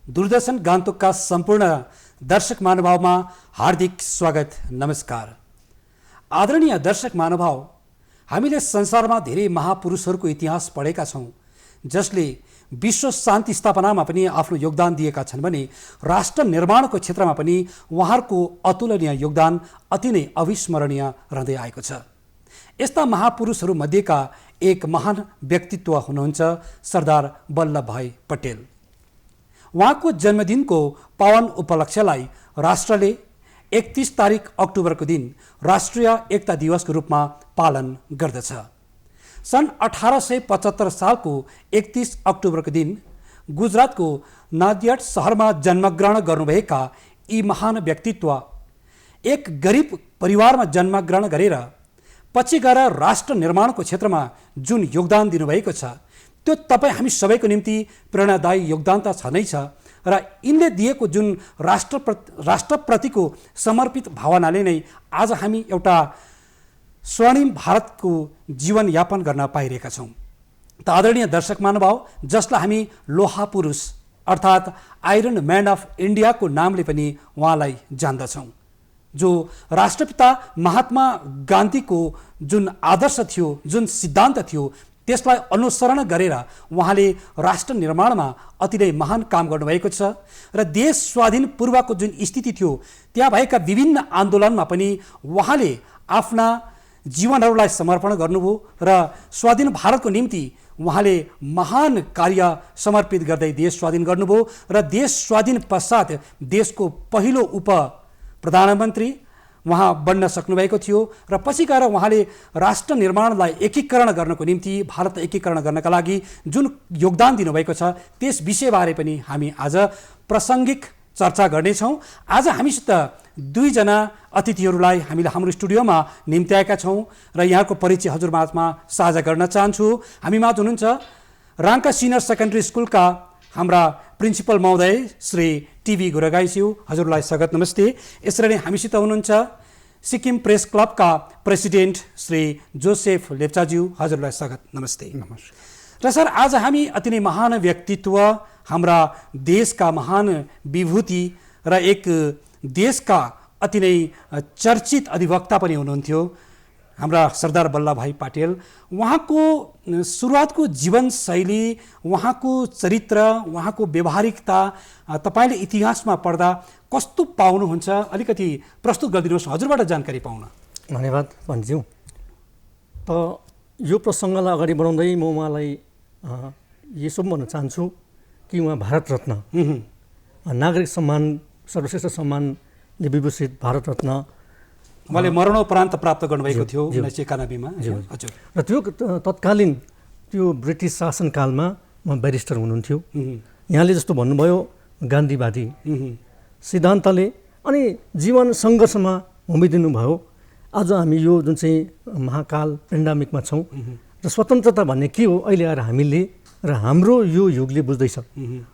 दूरदर्शन गान्तोकका सम्पूर्ण दर्शक महानुभावमा हार्दिक स्वागत, नमस्कार। आदरणीय दर्शक महानुभाव, हामीले संसारमा धेरै महापुरुषहरूको इतिहास पढेका छौँ, जसले विश्व शान्ति स्थापनामा पनि आफ्नो योगदान दिएका छन् भने राष्ट्र निर्माणको क्षेत्रमा पनि उहाँहरूको अतुलनीय योगदान अति नै अविस्मरणीय रहँदै आएको छ। यस्ता महापुरुषहरू मध्येका एक महान व्यक्तित्व हुनुहुन्छ सरदार वल्लभभाई पटेल। उहाँको जन्मदिनको पावन उपलक्ष्यलाई राष्ट्रले 31 तारिक अक्टोबरको दिन राष्ट्रिय एकता दिवसको रूपमा पालन गर्दछ। सन् 1875 सालको 31 अक्टोबरको दिन गुजरातको नादियाड सहरमा जन्मग्रहण गर्नुभएका यी महान व्यक्तित्व एक गरिब परिवारमा जन्मग्रहण गरेर पछि गएर राष्ट्र निर्माणको क्षेत्रमा जुन योगदान दिनुभएको छ, त्यो तपाईँ हामी सबैको निम्ति प्रेरणादायी योगदान त छ नै छ, र यिनले दिएको जुन राष्ट्रप्रतिको समर्पित भावनाले नै आज हामी एउटा स्वर्णिम भारतको जीवनयापन गर्न पाइरहेका छौँ। त आदरणीय दर्शक महानुभाव, जसलाई हामी लोहा पुरुष अर्थात् आइरन म्यान अफ इन्डियाको नामले पनि उहाँलाई जान्दछौँ, जो राष्ट्रपिता महात्मा गान्धीको जुन आदर्श थियो, जुन सिद्धान्त थियो, त्यसलाई अनुसरण गरेर उहाँले राष्ट्र निर्माणमा अति नै महान काम गर्नुभएको छ। र देश स्वाधीन पूर्वको जुन स्थिति थियो, त्यहाँ भएका विभिन्न आन्दोलनमा पनि उहाँले आफ्ना जीवनहरूलाई समर्पण गर्नुभयो र स्वाधीन भारतको निम्ति उहाँले महान कार्य समर्पित गर्दै देश स्वाधीन गर्नुभयो र देश स्वाधीन पश्चात देशको पहिलो उप प्रधानमन्त्री उहाँ बन्न सक्नुभएको थियो। र पछि गएर उहाँले राष्ट्र निर्माणलाई एकीकरण गर्नको निम्ति, भारत एकीकरण गर्नका लागि जुन योगदान दिनुभएको छ, त्यस विषयबारे पनि हामी आज प्रासङ्गिक चर्चा गर्नेछौँ। आज हामीसित दुईजना अतिथिहरूलाई हामीले हाम्रो स्टुडियोमा निम्त्याएका छौँ र यहाँको परिचय हजुरमाझमा साझा गर्न चाहन्छु। हामीमाझ हुनुहुन्छ राङ्का सिनियर सेकेन्डरी स्कुलका हाम्रा प्रिन्सिपल महोदय श्री टिभी गुरगाईज्यू, हजुरलाई स्वागत, नमस्ते। यसरी नै हामीसित हुनुहुन्छ सिक्किम प्रेस क्लबका प्रेसिडेन्ट श्री जोसेफ लेप्चाज्यू, हजुरलाई स्वागत, नमस्ते। नमस्कार। र सर, आज हामी अति नै महान व्यक्तित्व, हाम्रा देशका महान विभूति र एक देशका अति नै चर्चित अधिवक्ता पनि हुनुहुन्थ्यो हाम्रा सरदार वल्लभभाई पटेल। उहाँको सुरुवातको जीवनशैली, उहाँको चरित्र, उहाँको व्यवहारिकता तपाईँले इतिहासमा पढ्दा कस्तो पाउनुहुन्छ, अलिकति प्रस्तुत गरिदिनुहोस्, हजुरबाट जानकारी पाउन। धन्यवाद भन्ज्यू। त यो प्रसङ्गलाई अगाडि बढाउँदै म उहाँलाई यसो भन्न चाहन्छु कि उहाँ भारत रत्न, नागरिक सम्मान, सर्वश्रेष्ठ सम्मानले विभूषित भारत रत्न उहाँले मरणोपरान्त प्राप्त गर्नुभएको थियो 1991मा। हजुर। र त्यो तत्कालीन त्यो ब्रिटिस शासनकालमा म ब्यारिस्टर हुनुहुन्थ्यो। यहाँले जस्तो भन्नुभयो गान्धीवादी सिद्धान्तले अनि जीवन सङ्घर्षमा होमिदिनु भयो। आज हामी यो जुन चाहिँ महाकाल पेन्डामिकमा छौँ र स्वतन्त्रता भन्ने के हो अहिले आएर हामीले र हाम्रो यो युगले बुझ्दैछ।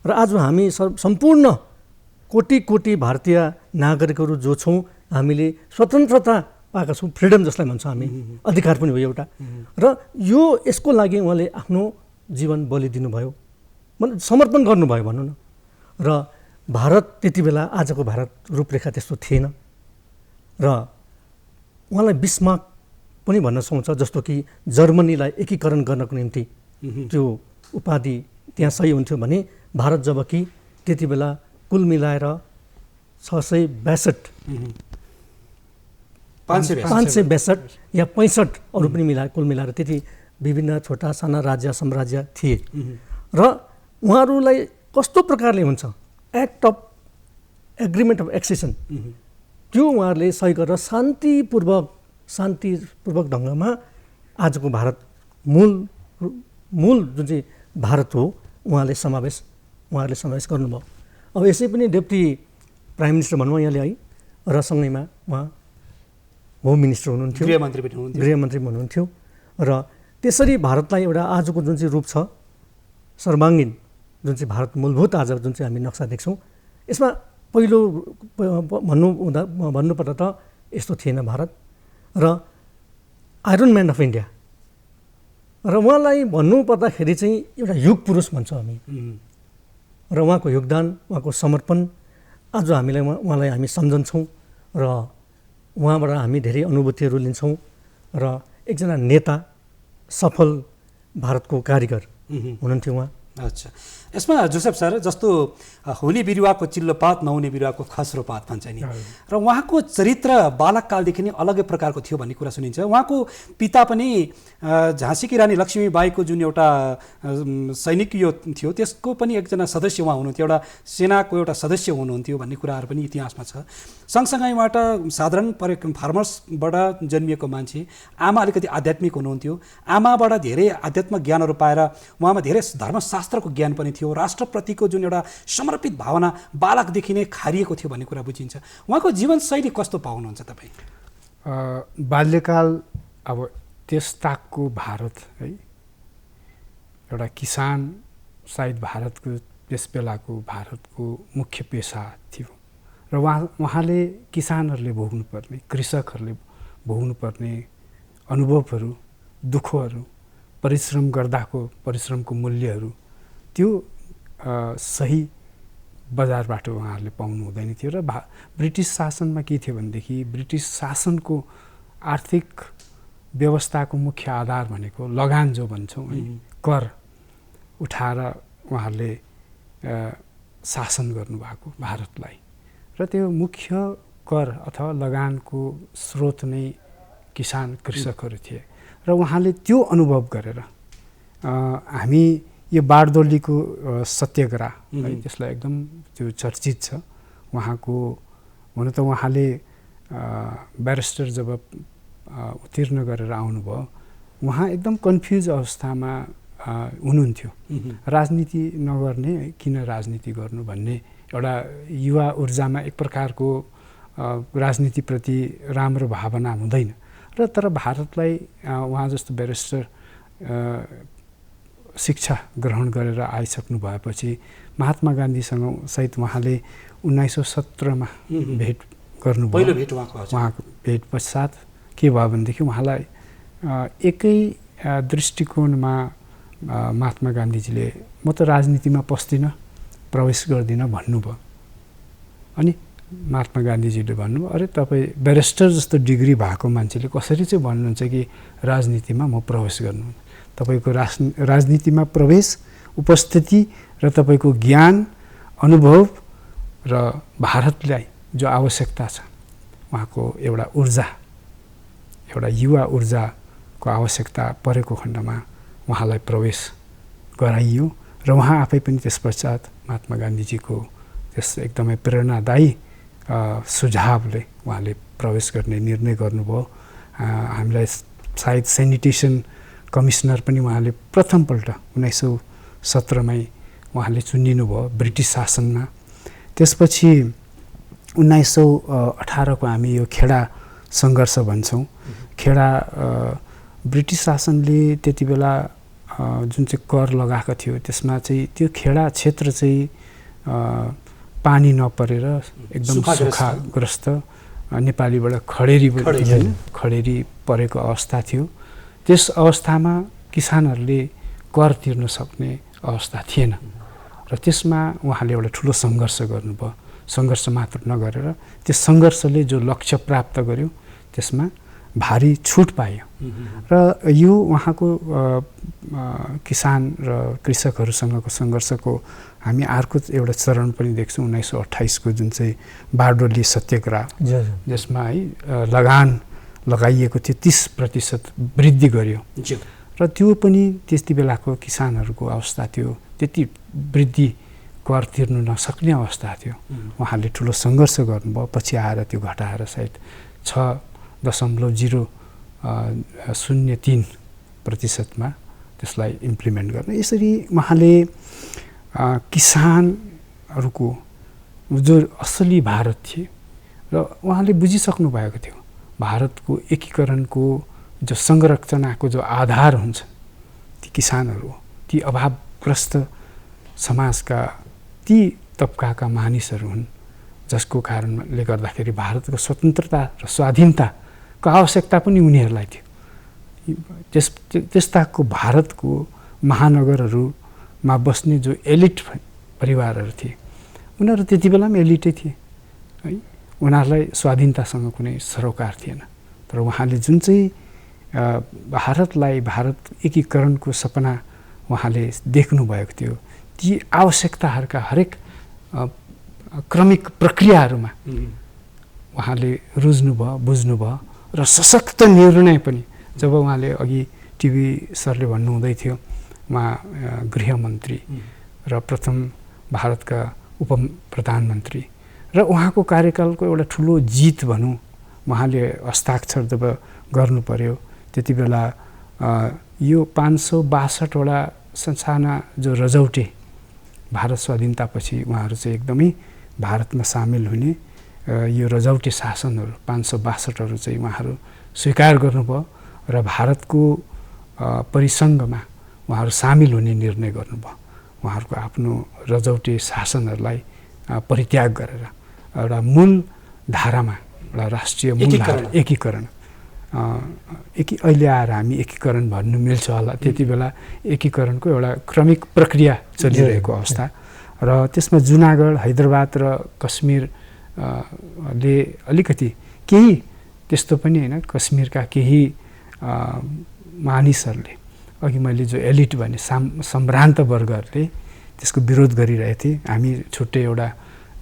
र आज हामी सम्पूर्ण कोटी कोटी भारतीय नागरिकहरू जो छौँ, हामीले स्वतन्त्रता पाएका छौँ, फ्रिडम जसलाई भन्छौँ हामी, अधिकार पनि हो एउटा। र यो यसको लागि उहाँले आफ्नो जीवन बलि दिनुभयो, मतलब समर्पण गर्नुभयो भनौँ न। र भारत त्यति बेला आजको भारत रूपरेखा त्यस्तो थिएन। र उहाँलाई बिस्मार्क पनि भन्न सक्छ, जस्तो कि जर्मनीलाई एकीकरण गर्नको निम्ति त्यो उपाधि त्यहाँ सही हुन्थ्यो भने भारत जब कि त्यति बेला कुल मिलाएर 562 या 65 अरू पनि मिलाएर कुल मिलाएर त्यति विभिन्न छोटा साना राज्य साम्राज्य थिए। र उहाँहरूलाई कस्तो प्रकारले हुन्छ एक्ट अफ एग्रिमेन्ट अफ एक्सेसन, त्यो उहाँहरूले सही गरेर शान्तिपूर्वक ढङ्गमा आजको भारत मूल जुन चाहिँ भारत हो उहाँहरूले समावेश गर्नुभयो। अब यसै पनि डेप्टी प्राइम मिनिस्टर भनौँ यहाँले है, र सँगैमा उहाँ होम मिनिस्टर हुनुहुन्थ्यो, गृहमन्त्री हुनुहुन्थ्यो। र त्यसरी भारतलाई एउटा आजको जुन चाहिँ रूप छ सर्वाङ्गीन, जुन चाहिँ भारत मूलभूत आज जुन चाहिँ हामी नक्सा देख्छौँ, यसमा पहिलो भन्नुपर्दा त यस्तो थिएन भारत। र आइरन म्यान अफ इन्डिया, र उहाँलाई भन्नुपर्दाखेरि चाहिँ एउटा युग पुरुष भन्छौँ हामी। र उहाँको योगदान, उहाँको समर्पण आज उहाँलाई हामी सम्झन्छौँ र उहाँबाट हामी धेरै अनुभूतिहरू लिन्छौँ र एकजना नेता, सफल भारतको कारिगर हुनुहुन्थ्यो उहाँ। अच्छा, यसमा जोसेफ सर जस्तो हुने बिरुवाको चिल्लो पात नहुने बिरुवाको खस्रो पात भन्छ नि, र उहाँको चरित्र बालककालदेखि नै अलग्गै प्रकारको थियो भन्ने कुरा सुनिन्छ। उहाँको पिता पनि झाँसीकी रानी लक्ष्मीबाईको जुन एउटा सैनिक यो थियो त्यसको पनि एकजना सदस्य उहाँ हुनुहुन्थ्यो, एउटा सेनाको एउटा सदस्य हुनुहुन्थ्यो भन्ने कुराहरू पनि इतिहासमा छ। सँगसँगै उहाँबाट साधारण फार्मर्सबाट जन्मिएको मान्छे, आमा अलिकति आध्यात्मिक हुनुहुन्थ्यो, आमाबाट धेरै आध्यात्मिक ज्ञानहरू पाएर उहाँमा धेरै धर्मशास्त्रको ज्ञान पनि थियो, राष्ट्रप्रतिको जुन एउटा समर्पित भावना बालकदेखि नै खारिएको थियो भन्ने कुरा बुझिन्छ। उहाँको जीवनशैली कस्तो पाउनुहुन्छ तपाईँ? बाल्यकाल अब त्यस ताकको भारत है, एउटा किसान सायद भारतको त्यस बेलाको भारतको मुख्य पेसा थियो र उहाँले किसानहरूले भोग्नुपर्ने, कृषकहरूले भोग्नुपर्ने अनुभवहरू, दुःखहरू, परिश्रम गर्दाको परिश्रमको मूल्यहरू त्यो सही बजारबाट उहाँहरूले पाउनु हुँदैन थियो। र ब्रिटिस शासनमा के थियो भनेदेखि ब्रिटिस शासनको आर्थिक व्यवस्थाको मुख्य आधार भनेको लगान जो भन्छौँ है, कर उठाएर उहाँहरूले शासन गर्नुभएको भारतलाई, र त्यो मुख्य कर अथवा लगानको स्रोत नै किसान कृषकहरू थिए। र उहाँले त्यो अनुभव गरेर हामी यो बारदोलीको सत्याग्रह है, त्यसलाई एकदम त्यो चर्चित छ उहाँको। हुन त उहाँले ब्यारिस्टर जब उत्तीर्ण गरेर आउनुभयो, उहाँ एकदम कन्फ्युज अवस्थामा हुनुहुन्थ्यो। राजनीति नगर्ने, किन राजनीति गर्नु भन्ने एउटा युवा ऊर्जामा एक प्रकारको राजनीतिप्रति राम्रो भावना हुँदैन। र तर भारतलाई उहाँ जस्तो ब्यारिस्टर शिक्षा ग्रहण गरेर आइसक्नु भएपछि महात्मा गान्धीसँग सहित उहाँले 1917मा भेट गर्नुभयो। पहिलो भेट उहाँको भेट पश्चात के भयो भनेदेखि उहाँलाई एकै दृष्टिकोणमा महात्मा गान्धीजीले म त राजनीतिमा पस्दिनँ, प्रवेश गर्दिनँ भन्नुभयो। अनि महात्मा गान्धीजीले भन्नुभयो, अरे तपाईँ ब्यारिस्टर जस्तो डिग्री भएको मान्छेले कसरी चाहिँ भन्नुहुन्छ कि राजनीतिमा म प्रवेश गर्नु? तपाईँको राजनीतिमा प्रवेश, उपस्थिति र तपाईँको ज्ञान, अनुभव र भारतलाई जो आवश्यकता छ, उहाँको एउटा ऊर्जा, एउटा युवा ऊर्जाको आवश्यकता परेको खण्डमा उहाँलाई प्रवेश गराइयो। र उहाँ आफै पनि त्यस पश्चात महात्मा गान्धीजीको त्यस एकदमै प्रेरणादायी सुझावले उहाँले प्रवेश गर्ने निर्णय गर्नुभयो। हामीलाई सायद सेनिटेसन कमिसनर पनि उहाँले प्रथमपल्ट 1917मै उहाँले चुनिनुभयो ब्रिटिस शासनमा। त्यसपछि 1918को हामी यो खेडा सङ्घर्ष भन्छौँ। खेडा ब्रिटिस शासनले त्यति बेला जुन चाहिँ कर लगाएको थियो त्यसमा चाहिँ त्यो खेडा क्षेत्र चाहिँ पानी नपरेर एकदम सुखाग्रस्त, नेपालीबाट खडेरी खडेरी परेको अवस्था थियो। त्यस अवस्थामा किसानहरूले कर तिर्न सक्ने अवस्था थिएन र त्यसमा उहाँले एउटा ठुलो सङ्घर्ष गर्नुभयो। सङ्घर्ष मात्र नगरेर त्यो सङ्घर्षले जो लक्ष्य प्राप्त गर्यो त्यसमा भारी छुट पायो। र यो उहाँको किसान र कृषकहरूसँगको सङ्घर्षको हामी अर्को एउटा चरण पनि देख्छौँ 1928को जुन चाहिँ बारडोली सत्याग्रह, जसमा है लगान लगाइएको थियो 30% वृद्धि गर्यो। र त्यो पनि त्यति बेलाको किसानहरूको अवस्था थियो, त्यति वृद्धि कर तिर्नु नसक्ने अवस्था थियो। उहाँले ठुलो सङ्घर्ष गर्नुभयो, पछि आएर त्यो घटाएर सायद 6.003% त्यसलाई इम्प्लिमेन्ट गर्न। यसरी उहाँले किसानहरूको जो असली भारत थिए र उहाँले बुझिसक्नु भएको थियो भारतको एकीकरणको जो संरचनाको जो आधार हुन्छ ती किसानहरू, ती अभावग्रस्त समाजका ती तबकाका मानिसहरू हुन्, जसको कारणले गर्दाखेरि भारतको स्वतन्त्रता र स्वाधीनताको आवश्यकता पनि उनीहरूलाई थियो। त्यस्ताको भारतको महानगरहरूमा बस्ने जो एलिट परिवारहरू थिए। उनीहरू त्यति बेला पनि एलिटै थिए है, उनीहरूलाई स्वाधीनतासँग कुनै सरोकार थिएन। तर उहाँले जुन चाहिँ भारतलाई भारत एकीकरणको सपना उहाँले देख्नुभएको थियो, ती आवश्यकताहरूका हरेक क्रमिक प्रक्रियाहरूमा उहाँले रुझ्नुभयो, बुझ्नुभयो र सशक्त निर्णय पनि। जब उहाँले अघि टिभी सरले भन्नुहुँदै थियो, उहाँ गृहमन्त्री र प्रथम भारतका उप प्रधानमन्त्री, र उहाँको कार्यकालको एउटा ठुलो जित भनौँ, उहाँले हस्ताक्षर जब गर्नु पर्यो त्यति बेला यो 562वटा संसाना जो रजौटे भारत स्वाधीनतापछि उहाँहरू चाहिँ एकदमै भारतमा सामेल हुने यो रजौटे शासनहरू 562हरू चाहिँ उहाँहरू स्वीकार गर्नुभयो र भारतको परिसङ्घमा उहाँहरू सामेल हुने निर्णय गर्नुभयो। उहाँहरूको आफ्नो रजौटे शासनहरूलाई परित्याग गरेर एउटा मूल धारामा एउटा राष्ट्रिय मूल एकीकरण अहिले आएर हामी एकीकरण भन्नु मिल्छ होला, त्यति बेला एकीकरणको एउटा क्रमिक प्रक्रिया चलिरहेको अवस्था। र त्यसमा जुनागढ, हैदराबाद र कश्मीरले अलिकति केही त्यस्तो पनि होइन, कश्मीरका केही मानिसहरूले, अघि मैले जो एलिट भने सम्भ्रान्त वर्गहरूले त्यसको विरोध गरिरहेथे, हामी छुट्टै एउटा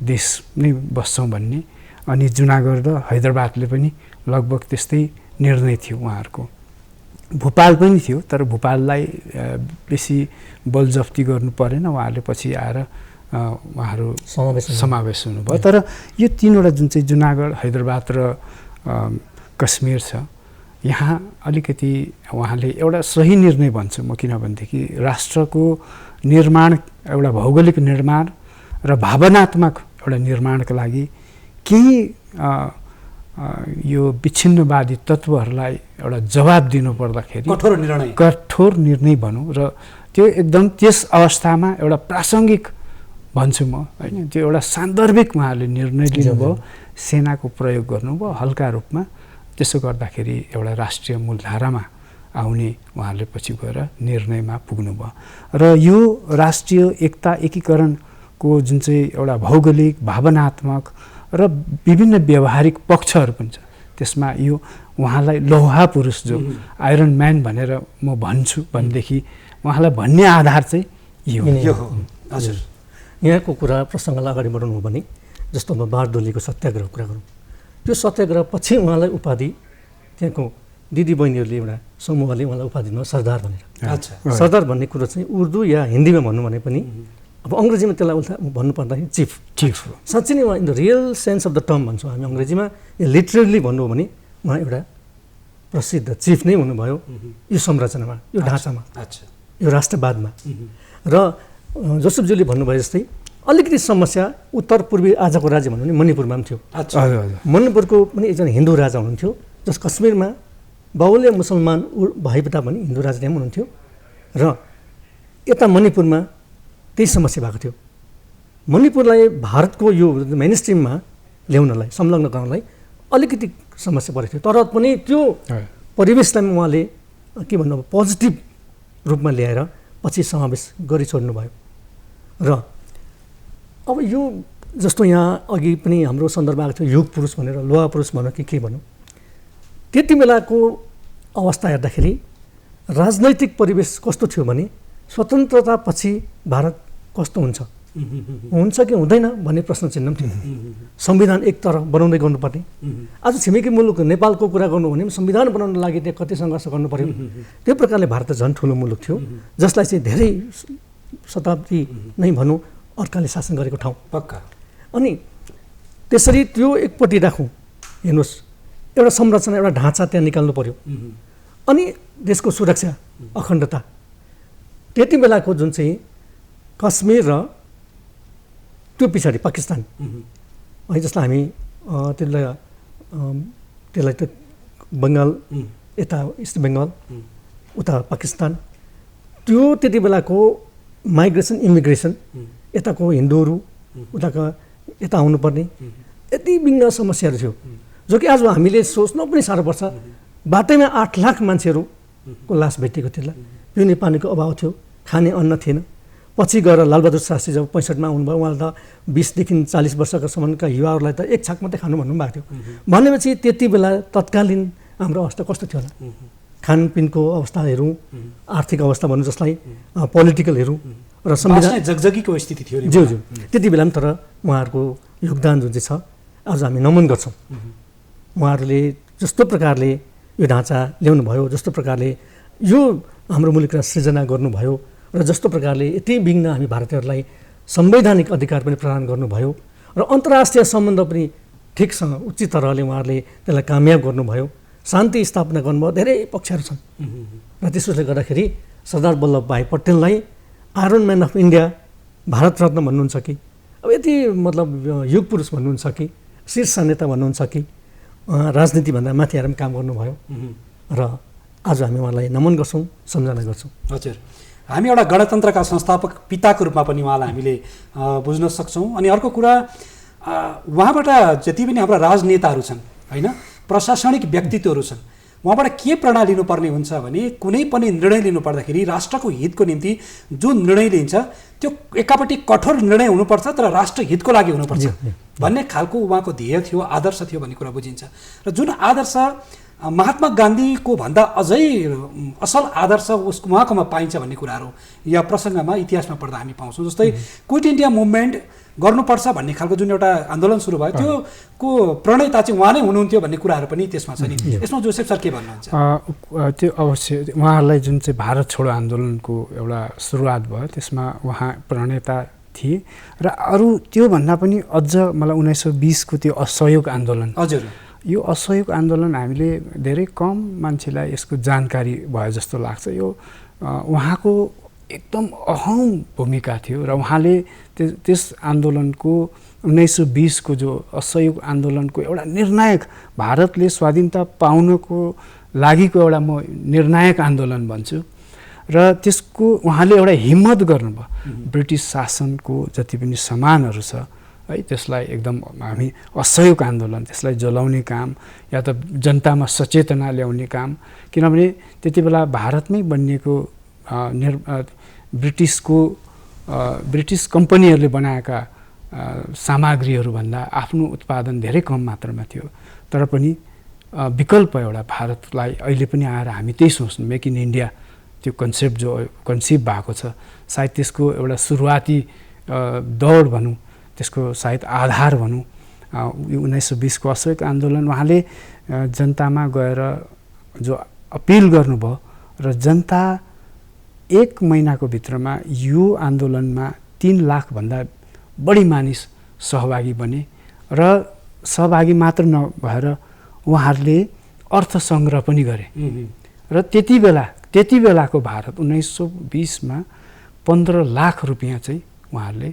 देश नै बस्छौँ भन्ने। अनि जुनागढ र हैदराबादले पनि लगभग त्यस्तै निर्णय थियो उहाँहरूको। भोपाल पनि थियो, तर भोपाललाई बेसी बलजफ्ती गर्नु परेन, उहाँहरूले पछि आएर उहाँहरू समावेश हुनुभयो। तर यो तीनवटा जुन चाहिँ जुनागढ, हैदराबाद र कश्मीर छ, यहाँ अलिकति उहाँले एउटा सही निर्णय भन्छु म, किनभनेदेखि राष्ट्रको निर्माण, एउटा भौगोलिक निर्माण र भावनात्मक एउटा निर्माणका लागि केही यो विच्छिन्नवादी तत्त्वहरूलाई एउटा जवाब दिनुपर्दाखेरि कठोर निर्णय भनौँ, र त्यो एकदम त्यस अवस्थामा एउटा प्रासङ्गिक भन्छु म होइन, त्यो एउटा सान्दर्भिक उहाँहरूले निर्णय लिनुभयो, सेनाको प्रयोग गर्नुभयो हल्का रूपमा। त्यसो गर्दाखेरि एउटा राष्ट्रिय मूलधारामा आउने उहाँहरूले पछि गएर निर्णयमा पुग्नुभयो। र यो राष्ट्रिय एकता एकीकरणको जुन चाहिँ एउटा भौगोलिक, भावनात्मक र विभिन्न व्यावहारिक पक्षहरू पनि छ, त्यसमा यो उहाँलाई लौहा पुरुष जो आइरन म्यान भनेर म भन्छु भनेदेखि उहाँलाई भन्ने आधार चाहिँ यो हो। हजुर, यहाँको कुरा प्रसङ्गलाई अगाडि बढाउनु हो भने जस्तो अब बारडोलीको सत्याग्रह कुरा गरौँ, त्यो सत्याग्रह पछि उहाँलाई उपाधि त्यहाँको दिदीबहिनीहरूले एउटा समूहले उहाँलाई उपाधि दिनुभयो सरदार भनेर। सरदार भन्ने कुरो चाहिँ उर्दू या हिन्दीमा भन्नु भने पनि, अब अङ्ग्रेजीमा त्यसलाई उल्टा भन्नुपर्दाखेरि चिफ हो। साँच्चै नै उहाँ in the real sense of the term भन्छौँ हामी अङ्ग्रेजीमा, या लिटरली भन्नु हो भने उहाँ एउटा प्रसिद्ध चिफ नै हुनुभयो यो संरचनामा, यो ढाँचामा, यो राष्ट्रवादमा। र जोसेफज्यूले भन्नुभयो जस्तै अलिकति समस्या उत्तर पूर्वी आजको राज्य भन्नु भने मणिपुरमा पनि थियो। मणिपुरको पनि एकजना हिन्दू राजा हुनुहुन्थ्यो, जस कश्मीरमा बाहुल्य मुसलमान भए तापनि हिन्दू राजा त्यहाँ हुनुहुन्थ्यो। र यता मणिपुरमा त्यही समस्या भएको थियो। मणिपुरलाई भारतको यो मेन स्ट्रिममा ल्याउनलाई, संलग्न गर्नलाई अलिकति समस्या परेको थियो, तर पनि त्यो परिवेशलाई उहाँले के भन्नु अब पोजिटिभ रूपमा ल्याएर पछि समावेश गरी छोड्नु भयो। र अब यो जस्तो यहाँ अघि पनि हाम्रो सन्दर्भ आएको थियो युग पुरुष भनेर, लोहा पुरुष भनौँ कि के भनौँ, त्यति बेलाको अवस्था हेर्दाखेरि राजनैतिक परिवेश कस्तो थियो भने स्वतन्त्रतापछि भारत कस्तो हुन्छ कि हुँदैन भन्ने प्रश्न चिन्ह पनि थियो। संविधान एक तरफ बनाउँदै गर्नुपर्ने, आज छिमेकी मुलुक नेपालको कुरा गर्नु भने संविधान बनाउन लागि त्यहाँ कति सङ्घर्ष गर्नु पर्यो। त्यो प्रकारले भारत त झन् ठुलो मुलुक थियो, जसलाई चाहिँ धेरै शताब्दी नै भनौँ अर्काले शासन गरेको ठाउँ पक्का। अनि त्यसरी त्यो एकपट्टि राखौँ, हेर्नुहोस् एउटा संरचना, एउटा ढाँचा त्यहाँ निकाल्नु पर्यो। अनि देशको सुरक्षा, अखण्डता, त्यति बेलाको जुन चाहिँ कश्मीर र त्यो पछाडि पाकिस्तान है, जसलाई हामी त्यसलाई त बङ्गाल, यता इस्ट बेङ्गल, उता पाकिस्तान, त्यो त्यति बेलाको माइग्रेसन इमिग्रेसन, यताको हिन्दूहरू उताका यता आउनुपर्ने यति विघ्न समस्याहरू थियो, जो कि आज हामीले सोच्न पनि साह्रो पर्छ। बाटैमा 8 लाख मान्छेहरूको लास भेटिएको थियो, पिउने पानीको अभाव थियो, खाने अन्न थिएन। पछि गएर लालबहादुर शास्त्री जब 65मा आउनुभयो उहाँले त 20देखि 40 वर्षका सम्मका युवाहरूलाई त एक छाक मात्रै खानु भन्नुभएको थियो। भनेपछि त्यति बेला तत्कालीन हाम्रो अवस्था कस्तो थियो होला? खानपिनको अवस्था हेरौँ, आर्थिक अवस्था भनौँ जसलाई, पोलिटिकल हेरौँ र संविधान जगजगीको स्थिति थियो ज्यू ज्यू त्यति बेला पनि। तर उहाँहरूको योगदान जुन चाहिँ छ आज हामी नमन गर्छौँ। उहाँहरूले जस्तो प्रकारले यो ढाँचा ल्याउनु भयो, जस्तो प्रकारले यो हाम्रो मुलुकलाई सृजना गर्नुभयो र जस्तो प्रकारले यति बिघ्न हामी भारतीयहरूलाई संवैधानिक अधिकार पनि प्रदान गर्नुभयो र अन्तर्राष्ट्रिय सम्बन्ध पनि ठिकसँग उचित तरहले उहाँहरूले त्यसलाई कामयाब गर्नुभयो, शान्ति स्थापना गर्नुभयो, धेरै पक्षहरू छन्। र त्यसोले गर्दाखेरि सरदार वल्लभभाइ पटेललाई iron man of India, Bharat Ratna भन्नुहुन्छ कि अब यति मतलब युग पुरुष भन्नुहुन्छ कि शीर्ष नेता भन्नुहुन्छ कि राजनीतिभन्दा माथि आएर काम गर्नुभयो र आज हामी उहाँलाई नमन गर्छौँ, सम्झना गर्छौँ। हजुर, हामी एउटा गणतन्त्रका संस्थापक पिताको रूपमा पनि उहाँलाई हामीले बुझ्न सक्छौँ। अनि अर्को कुरा, उहाँबाट जति पनि हाम्रा राजनेताहरू छन् होइन, प्रशासनिक व्यक्तित्वहरू छन्, उहाँबाट के प्रेरणा लिनुपर्ने हुन्छ भने कुनै पनि निर्णय लिनु पर्दाखेरि राष्ट्रको हितको निम्ति जुन निर्णय लिन्छ त्यो एकापट्टि कठोर निर्णय हुनुपर्छ तर राष्ट्र हितको लागि हुनुपर्छ भन्ने खालको उहाँको ध्येय थियो, आदर्श थियो भन्ने कुरा बुझिन्छ। र जुन आदर्श महात्मा गान्धीको भन्दा अझै असल आदर्श उहाँकोमा पाइन्छ भन्ने कुराहरू या प्रसङ्गमा इतिहासमा पढ्दा हामी पाउँछौँ। जस्तै क्विट इन्डिया मुभमेन्ट गर्नुपर्छ भन्ने खालको जुन एउटा आन्दोलन सुरु भयो त्यो को प्रणेता चाहिँ उहाँ नै हुनुहुन्थ्यो भन्ने कुराहरू पनि त्यसमा छ नि। यसमा जोसेफ सर के भन्नुहुन्छ? त्यो अवश्य उहाँहरूलाई जुन चाहिँ भारत छोडो आन्दोलनको एउटा सुरुवात भयो त्यसमा उहाँ प्रणेता थिए र अरू त्योभन्दा पनि अझ मलाई 1920को त्यो असहयोग आन्दोलन, हजुर यो असहयोग आन्दोलन हामीले धेरै कम मान्छेलाई यसको जानकारी भयो जस्तो लाग्छ। यो उहाँको एकदम अहम भूमिका थियो र उहाँले त्यस आन्दोलनको 1920को जो असहयोग आन्दोलनको एउटा निर्णायक, भारतले स्वाधीनता पाउनको लागिको एउटा म निर्णायक आन्दोलन भन्छु र त्यसको उहाँले एउटा हिम्मत गर्नुभयो। ब्रिटिस शासनको जति पनि सामानहरू छ है त्यसलाई एकदम हामी असहयोग आन्दोलन त्यसलाई जलाउने काम या त जनतामा सचेतना ल्याउने काम, किनभने त्यति बेला भारतमै बनिएको ब्रिटिस कम्पनीहरूले बनाएका सामग्रीहरूभन्दा आफ्नो उत्पादन धेरै कम मात्रामा थियो। तर पनि विकल्प एउटा भारतलाई अहिले पनि आएर हामी त्यही सोच्नु, मेक इन इन्डिया त्यो कन्सेप्ट जो कन्सिभ भएको छ, सायद त्यसको एउटा सुरुवाती दौड भनौँ, त्यसको सायद आधार भनौँ यो 1920को असहयोग आन्दोलन। उहाँले जनतामा गएर जो अपिल गर्नुभयो र जनता 1 महिनाको भित्रमा यो आन्दोलनमा 3 लाखभन्दा बढी मानिस सहभागी बने र सहभागी मात्र नभएर उहाँहरूले अर्थ सङ्ग्रह पनि गरे र त्यति बेलाको भारत 1920मा 15 लाख रुपियाँ चाहिँ उहाँहरूले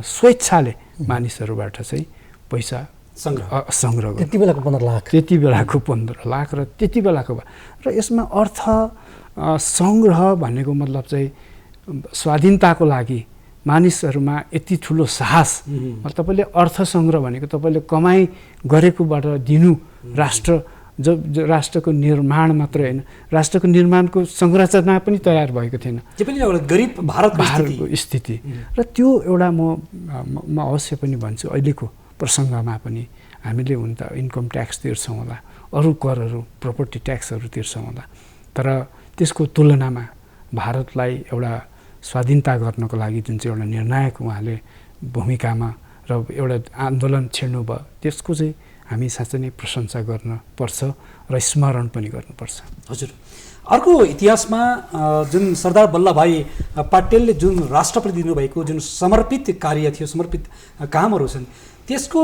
स्वेच्छाले मानिसहरूबाट चाहिँ पैसा सङ्ग्रह गरे। त्यति बेलाको 15 लाख, त्यति बेलाको 15 लाख र त्यति बेलाको र यसमा अर्थ सङ्ग्रह भनेको मतलब चाहिँ स्वाधीनताको लागि मानिसहरूमा यति ठुलो साहस। तपाईँले अर्थ सङ्ग्रह भनेको तपाईँले कमाइ गरेकोबाट दिनु, राष्ट्रको निर्माण मात्रै होइन, राष्ट्रको निर्माणको संरचना पनि तयार भएको थिएन, त्यो पनि एउटा गरिब भारतको स्थिति। र त्यो एउटा म अवश्य पनि भन्छु अहिलेको प्रसङ्गमा पनि हामीले हुन त इन्कम ट्याक्स तिर्छौँ होला, अरू करहरू प्रोपर्टी ट्याक्सहरू तिर्छौँ होला, तर त्यसको तुलनामा भारतलाई एउटा स्वाधीनता गर्नको लागि जुन चाहिँ एउटा निर्णायक उहाँले भूमिकामा र एउटा आन्दोलन छेड्नु भयो त्यसको चाहिँ हामी साँच्चै नै प्रशंसा गर्नुपर्छ र स्मरण पनि गर्नुपर्छ। हजुर, अर्को इतिहासमा जुन सरदार वल्लभभाइ पटेलले जुन राष्ट्रप्रति दिनुभएको जुन समर्पित कार्य थियो, समर्पित कामहरू छन्, त्यसको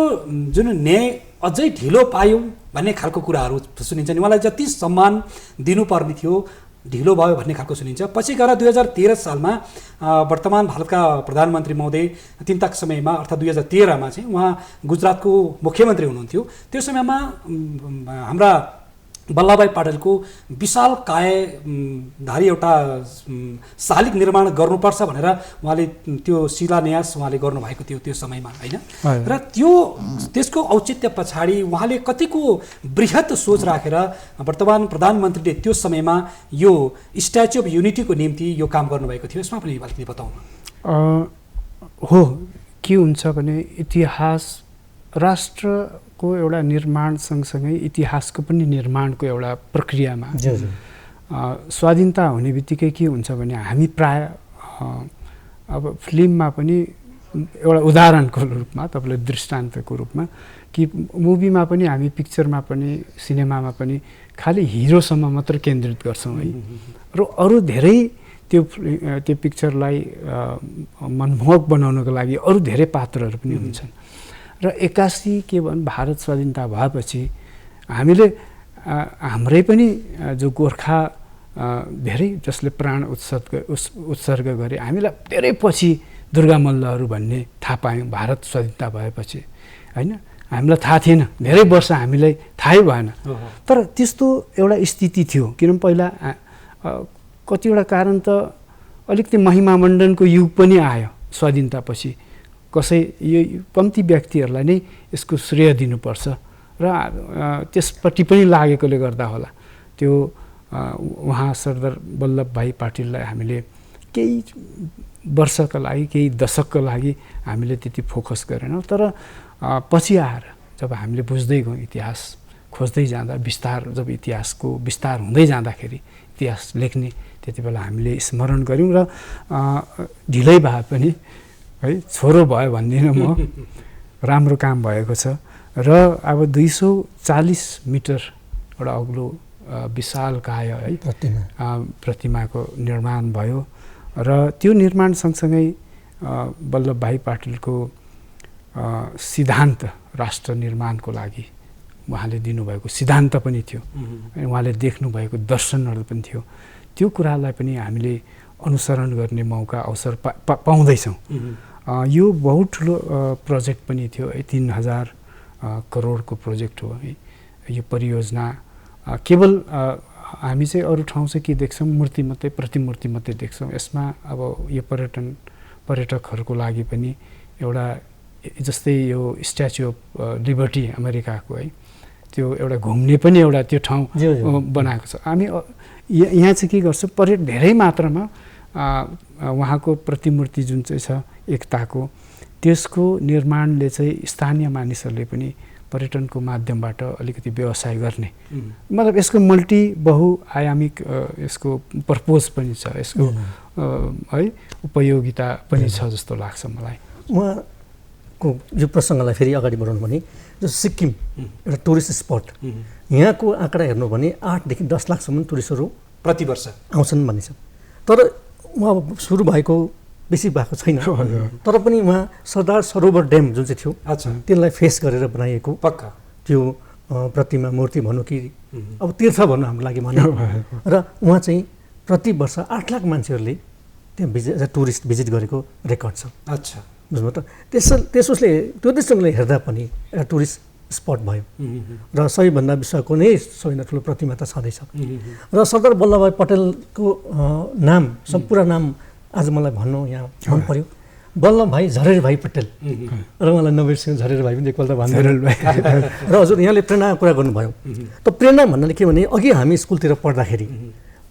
जुन न्याय अझै ढिलो पायौँ भन्ने खालको कुराहरू सुनिन्छ नि। उहाँलाई जति सम्मान दिनुपर्ने थियो ढिलो भयो भन्ने खालको सुनिन्छ। पछि गएर 2013 सालमा वर्तमान भारतका प्रधानमन्त्री महोदय तिनताक समयमा अर्थात् 2013मा चाहिँ उहाँ गुजरातको मुख्यमन्त्री हुनुहुन्थ्यो। त्यो समयमा हाम्रा बल्लभभाइ पाटिलको विशाल धारी एउटा शालिग निर्माण गर्नुपर्छ भनेर उहाँले त्यो शिलान्यास उहाँले गर्नुभएको थियो त्यो समयमा, होइन? र त्यसको औचित्य पछाडि उहाँले कतिको बृहत सोच राखेर वर्तमान प्रधानमन्त्रीले त्यो समयमा यो स्ट्याच्यु अफ युनिटीको निम्ति यो काम गर्नुभएको थियो, यसमा पनि अलिकति बताउनु। हो, के हुन्छ भने इतिहास राष्ट्रको एउटा निर्माण सँगसँगै इतिहासको पनि निर्माणको एउटा प्रक्रियामा स्वाधीनता हुने बित्तिकै के हुन्छ भने हामी प्राय अब फिल्ममा पनि एउटा उदाहरणको रूपमा, तपाईँले दृष्टान्तको रूपमा, कि मुभीमा पनि हामी पिक्चरमा पनि सिनेमामा पनि खालि हिरोसम्म मात्र केन्द्रित गर्छौँ है, र अरू धेरै त्यो पिक्चरलाई मनमोहक बनाउनको लागि अरू धेरै पात्रहरू पनि हुन्छन्। र 81 के भन् भारत स्वाधीनता भएपछि हामीले हाम्रै पनि जो गोर्खा धेरै जसले प्राण उत्सर्ग गरे, हामीलाई धेरै पछि दुर्गा मल्लहरू भन्ने थाहा पायौँ भारत स्वाधीनता भएपछि, होइन? हामीलाई थाहा थिएन, धेरै वर्ष हामीलाई थाहै भएन। तर त्यस्तो एउटा स्थिति थियो, किनभने पहिला कतिवटा कारण त अलिकति महिमामण्डनको युग पनि आयो स्वाधीनतापछि। कसै यो कम्ती व्यक्तिहरूलाई नै यसको श्रेय दिनुपर्छ र त्यसपट्टि पनि लागेकोले गर्दा होला त्यो उहाँ सरदार वल्लभभाइ पाटिललाई हामीले केही वर्षका लागि, केही दशकका लागि हामीले त्यति फोकस गरेनौँ। तर पछि आएर जब हामीले बुझ्दै गयौँ, इतिहास खोज्दै जाँदा, जब इतिहासको विस्तार हुँदै जाँदाखेरि इतिहास लेख्ने त्यति बेला हामीले स्मरण गऱ्यौँ। र ढिलै भए पनि है, छोरो भयो भन्दिनँ म, राम्रो काम भएको छ। र अब 240 मिटर एउटा अग्लो विशाल काय है प्रतिमाको निर्माण भयो। र त्यो निर्माण सँगसँगै वल्लभभाइ पाटिलको सिद्धान्त, राष्ट्र निर्माणको लागि उहाँले दिनुभएको सिद्धान्त पनि थियो, उहाँले देख्नुभएको दर्शनहरू पनि थियो। त्यो कुरालाई पनि हामीले अनुसरण गर्ने मौका, अवसर पाउँदैछौँ। यो बहुत ठुलो प्रोजेक्ट पनि थियो है, 3000 करोडको प्रोजेक्ट हो है यो परियोजना। केवल हामी चाहिँ अरू ठाउँ चाहिँ के देख्छौँ, मूर्ति मात्रै, प्रतिमूर्ति मात्रै देख्छौँ। यसमा अब यो पर्यटकहरूको लागि पनि एउटा जस्तै यो स्ट्याच्यु अफ लिबर्टी अमेरिकाको है, त्यो एउटा घुम्ने पनि एउटा त्यो ठाउँ बनाएको छ। हामी यहाँ चाहिँ के गर्छौँ, धेरै मात्रामा उहाँको प्रतिमूर्ति जुन चाहिँ छ एकताको, त्यसको निर्माणले चाहिँ स्थानीय मानिसहरूले पनि पर्यटनको माध्यमबाट अलिकति व्यवसाय गर्ने, मतलब यसको बहुआयामिक यसको पर्पोज पनि छ, यसको है उपयोगिता पनि छ जस्तो लाग्छ मलाई। उहाँको यो प्रसङ्गलाई फेरि अगाडि बढाउनु भने जो सिक्किम एउटा टुरिस्ट स्पट, यहाँको आँकडा हेर्नु भने 8 देखि 10 लाखसम्म टुरिस्टहरू प्रतिवर्ष आउँछन् भनिन्छ। तर उहाँ सुरु भएको बेसी भएको छैन, तर पनि उहाँ सरदार सरोवर ड्याम जुन चाहिँ थियो त्यसलाई फेस गरेर बनाइएको पक्का त्यो प्रतिमा, मूर्ति भनौँ कि अब तीर्थ भन्नु हाम्रो लागि भन्यो। र उहाँ चाहिँ प्रति वर्ष 8 लाख मान्छेहरूले त्यहाँ टुरिस्ट भिजिट गरेको रेकर्ड छ। अच्छा, बुझ्नु त? त्यसले त्यो दृष्टिले हेर्दा पनि एउटा टुरिस्ट स्पट भयो। र सबैभन्दा विश्वको नै सबैभन्दा ठुलो प्रतिमा त छँदैछ। र सरदार वल्लभभाइ पटेलको नाम, सम्पूर्ण नाम आज मलाई भन्नु यहाँ मन पर्यो, वल्लभभाइ झरेरभाइ पटेल। र उहाँलाई नवीर सिंह झरेरभाइ पनि एकपल्ट भन्नु। र हजुर यहाँले प्रेरणाको कुरा गर्नुभयो। त प्रेरणा भन्नाले के भने, अघि हामी स्कुलतिर पढ्दाखेरि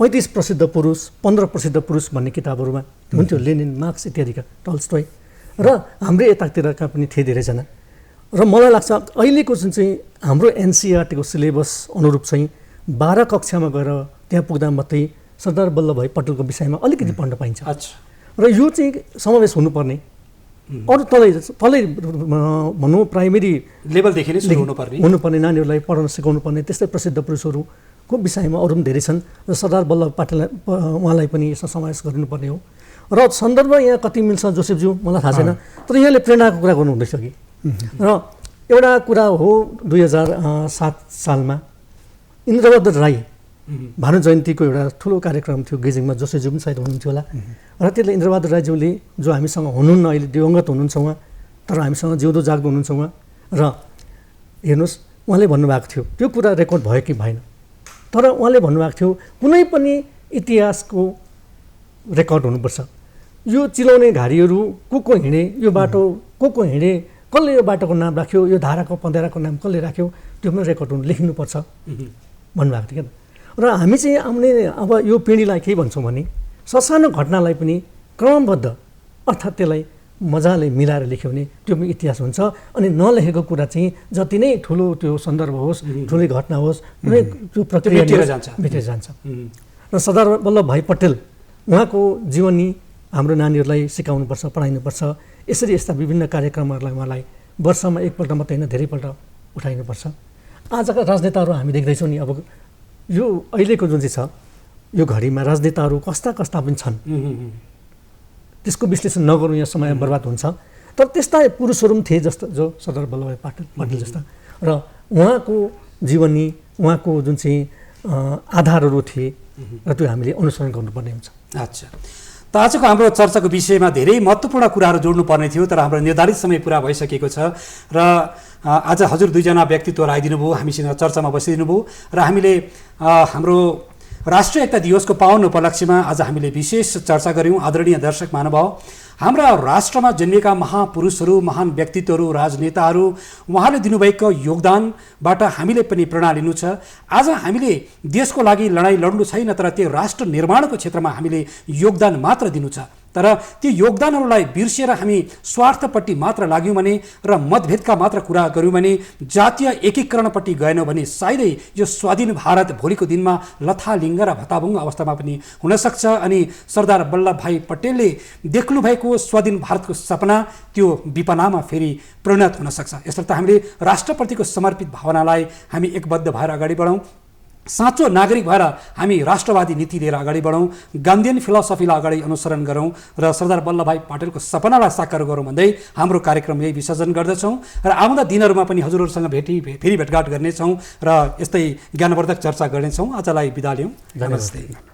35 प्रसिद्ध पुरुष, 15 प्रसिद्ध पुरुष भन्ने किताबहरूमा हुन्थ्यो, लेनिन, मार्क्स इत्यादिका, टल्स्टोय, र हाम्रै यतातिरका पनि थिए धेरैजना। र मलाई लाग्छ अहिलेको जुन चाहिँ हाम्रो एनसिईआरटीको सिलेबस अनुरूप चाहिँ 12 कक्षामा गएर त्यहाँ पुग्दा मात्रै सरदार वल्लभभाइ पटेलको विषयमा अलिकति पढ्न पाइन्छ। र यो चाहिँ समावेश हुनुपर्ने, अरू तलै भनौँ प्राइमेरी लेभलदेखि नै हुनुपर्ने, नानीहरूलाई पढाउन सिकाउनु पर्ने त्यस्तै प्रसिद्ध पुरुषहरूको विषयमा अरू पनि धेरै छन्। र सरदार वल्लभ पाटिल उहाँलाई पनि यसमा समावेश गरिनुपर्ने हो। र सन्दर्भ यहाँ कति मिल्छ जोसेफज्यू मलाई थाहा छैन, तर यहाँले प्रेरणाको कुरा गर्नुहुँदैछ कि। र एउटा कुरा हो, 2007 सालमा इन्द्रबहादुर राई भानु जयन्तीको एउटा ठुलो कार्यक्रम थियो गेजिङमा, जोसेफज्यू पनि सायद हुनुहुन्थ्यो होला। र त्यसले इन्द्रबहादुर राईज्यूले जो हामीसँग हुनुहुन्न, अहिले दिवंगत हुनुहुन्छ उहाँ, तर हामीसँग जिउँदो जाग्दो हुनुहुन्छ उहाँ। र हेर्नुहोस् उहाँले भन्नुभएको थियो, त्यो कुरा रेकर्ड भयो कि भएन, तर उहाँले भन्नुभएको थियो कुनै पनि इतिहासको रेकर्ड हुनुपर्छ। यो चिलाउने घारीहरू को हिँडे, यो बाटो को हिँडे, कसले यो बाटोको नाम राख्यो, यो धाराको पँधेराको नाम कसले राख्यो, त्यो पनि रेकर्ड हुनु लेख्नुपर्छ भन्नुभएको थियो क्या। र हामी चाहिँ आउने अब यो पिँढीलाई के भन्छौँ भने ससानो घटनालाई पनि क्रमबद्ध अर्थात् त्यसलाई मजाले मिलाएर लेख्यो भने त्यो पनि इतिहास हुन्छ। अनि नलेखेको कुरा चाहिँ जति नै ठुलो त्यो सन्दर्भ होस्, ठुलै घटना होस्, कुनै त्यो प्रक्रिया भेटेर जान्छ। र सरदार वल्लभभाइ पटेल उहाँको जीवनी हाम्रो नानीहरूलाई सिकाउनुपर्छ, पढाइनुपर्छ। यसरी यस्ता विभिन्न कार्यक्रमहरूलाई उहाँलाई वर्षमा एकपल्ट मात्रै होइन धेरैपल्ट उठाइनुपर्छ। आजका राजनेताहरू हामी देख्दैछौँ नि, अब यो अहिलेको जुन चाहिँ छ यो घडीमा राजनेताहरू कस्ता पनि छन्, त्यसको विश्लेषण नगरौँ, यहाँ समय बर्बाद हुन्छ। तर त्यस्ता पुरुषहरू पनि थिए जस्तो जो सरदार वल्लभभाइ पटेल जस्ता, र उहाँको जीवनी, उहाँको जुन चाहिँ आधारहरू थिए र त्यो हामीले अनुसरण गर्नुपर्ने हुन्छ। अच्छा, त आजको हाम्रो चर्चाको विषयमा धेरै महत्त्वपूर्ण कुराहरू जोड्नुपर्ने थियो, तर हाम्रो निर्धारित समय पुरा भइसकेको छ र आज हजुर दुईजना व्यक्तित्वहरू आइदिनु भयो, हामीसँग चर्चामा बसिदिनु भयो र हामीले हाम्रो राष्ट्रिय एकता दिवसको पावन उपलक्ष्यमा आज हामीले विशेष चर्चा गऱ्यौँ। आदरणीय दर्शक महानुभाव, हाम्रा राष्ट्रमा जन्मिएका महापुरुषहरू, महान व्यक्तित्वहरू, राजनेताहरू, उहाँले दिनुभएको योगदानबाट हामीले पनि प्रेरणा लिनु छ। आज हामीले देशको लागि लडाइँ लड्नु छैन, तर त्यो राष्ट्र निर्माणको क्षेत्रमा हामीले योगदान मात्र दिनु छ। तर त्यो योगदानहरूलाई बिर्सिएर हामी स्वार्थपट्टि मात्र लाग्यौँ भने र मतभेदका मात्र कुरा गऱ्यौँ भने, जातीय एकीकरणपट्टि गएनौँ भने सायदै यो स्वाधीन भारत भोलिको दिनमा लथालिङ्ग र भताभुङ्ग अवस्थामा पनि हुनसक्छ। अनि सरदार वल्लभभाइ पटेलले देख्नुभएको स्वाधीन भारतको सपना त्यो विपनामा फेरि परिणत हुनसक्छ। यसर्थ हामीले राष्ट्रप्रतिको समर्पित भावनालाई हामी एकबद्ध भएर अगाडि बढौँ, साँचो नागरिक भएर हामी राष्ट्रवादी नीति लिएर अगाडि बढौँ, गान्धीयन फिलोसफीलाई अगाडि अनुसरण गरौँ र सरदार वल्लभभाइ पटेलको सपनालाई साकार गरौँ भन्दै हाम्रो कार्यक्रम यही विसर्जन गर्दछौँ। र आउँदा दिनहरूमा पनि हजुरहरूसँग फेरि भेटघाट गर्नेछौँ र यस्तै ज्ञानवर्धक चर्चा गर्नेछौँ। आजलाई बिदा लियौँ। नमस्ते।